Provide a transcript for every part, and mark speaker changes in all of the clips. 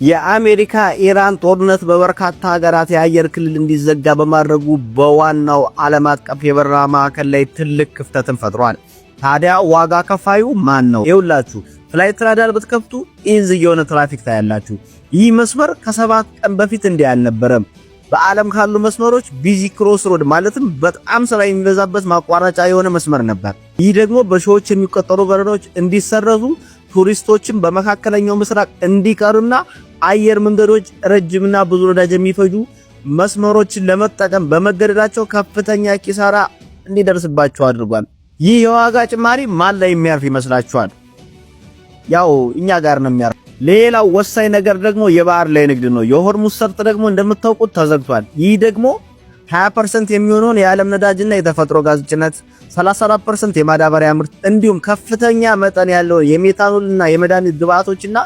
Speaker 1: የአሜሪካ ኢራን ጦርነት በበርካታ ሀገራት የአየር ክልል እንዲዘጋ በማድረጉ በዋናው ዓለም አቀፍ የበረራ ማዕከል ላይ ትልቅ ክፍተትን ፈጥሯል። ታዲያ ዋጋ ከፋዩ ማን ነው? ይኸውላችሁ ፍላይት ራዳር ብትከፍቱ ኢንዝ የሆነ ትራፊክ ታያላችሁ። ይህ መስመር ከ7 ቀን በፊት እንዲህ አልነበረም። በዓለም ካሉ መስመሮች ቢዚ ክሮስ ሮድ ማለትም በጣም ስራ የሚበዛበት ማቋረጫ የሆነ መስመር ነበር። ይህ ደግሞ በሺዎች የሚቆጠሩ በረራዎች እንዲሰረዙ፣ ቱሪስቶችን በመካከለኛው ምስራቅ እንዲቀሩና አየር መንገዶች ረጅምና ብዙ ነዳጅ የሚፈጁ መስመሮችን ለመጠቀም በመገደዳቸው ከፍተኛ ኪሳራ እንዲደርስባቸው አድርጓል። ይህ የዋጋ ጭማሪ ማን ላይ የሚያርፍ ይመስላችኋል? ያው እኛ ጋር ነው የሚያርፍ። ሌላው ወሳኝ ነገር ደግሞ የባህር ላይ ንግድ ነው። የሆርሙዝ ሰርጥ ደግሞ እንደምታውቁት ተዘግቷል። ይህ ደግሞ 20% የሚሆነውን የዓለም ነዳጅና የተፈጥሮ ጋዝ ጭነት፣ 34% የማዳበሪያ ምርት እንዲሁም ከፍተኛ መጠን ያለው የሜታኖልና የመድኃኒት ግብአቶችና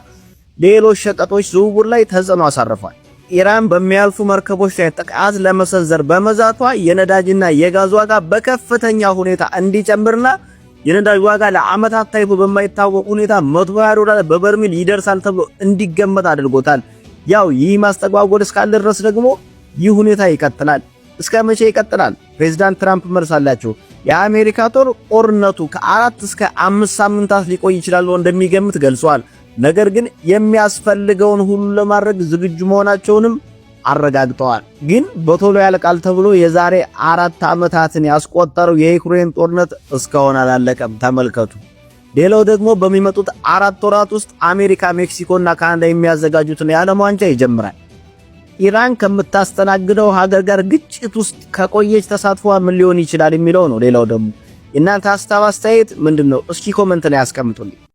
Speaker 1: ሌሎች ሸቀጦች ዝውውር ላይ ተጽዕኖ አሳርፏል። ኢራን በሚያልፉ መርከቦች ላይ ጥቃት ለመሰንዘር በመዛቷ የነዳጅና የጋዝ ዋጋ በከፍተኛ ሁኔታ እንዲጨምርና የነዳጅ ዋጋ ለዓመታት ታይቶ በማይታወቅ ሁኔታ $120 በበርሜል ይደርሳል ተብሎ እንዲገመት አድርጎታል። ያው ይህ ማስተጓጎል እስካለ ድረስ ደግሞ ይህ ሁኔታ ይቀጥላል። እስከ መቼ ይቀጥላል? ፕሬዝዳንት ትራምፕ መልስ አላቸው። የአሜሪካ ጦርነቱ ከ4 እስከ 5 ሳምንታት ሊቆይ ይችላል እንደሚገምት ገልጿል። ነገር ግን የሚያስፈልገውን ሁሉ ለማድረግ ዝግጁ መሆናቸውንም አረጋግጠዋል። ግን በቶሎ ያልቃል ተብሎ የዛሬ 4 ዓመታትን ያስቆጠረው የዩክሬን ጦርነት እስካሁን አላለቀም። ተመልከቱ። ሌላው ደግሞ በሚመጡት 4 ወራት ውስጥ አሜሪካ፣ ሜክሲኮና ካናዳ የሚያዘጋጁትን የዓለም ዋንጫ ይጀምራል። ኢራን ከምታስተናግደው ሀገር ጋር ግጭት ውስጥ ከቆየች ተሳትፏ ምን ሊሆን ይችላል የሚለው ነው። ሌላው ደግሞ የእናንተ ሐሳብ አስተያየት ምንድነው? እስኪ ኮሜንት ላይ አስቀምጡልኝ።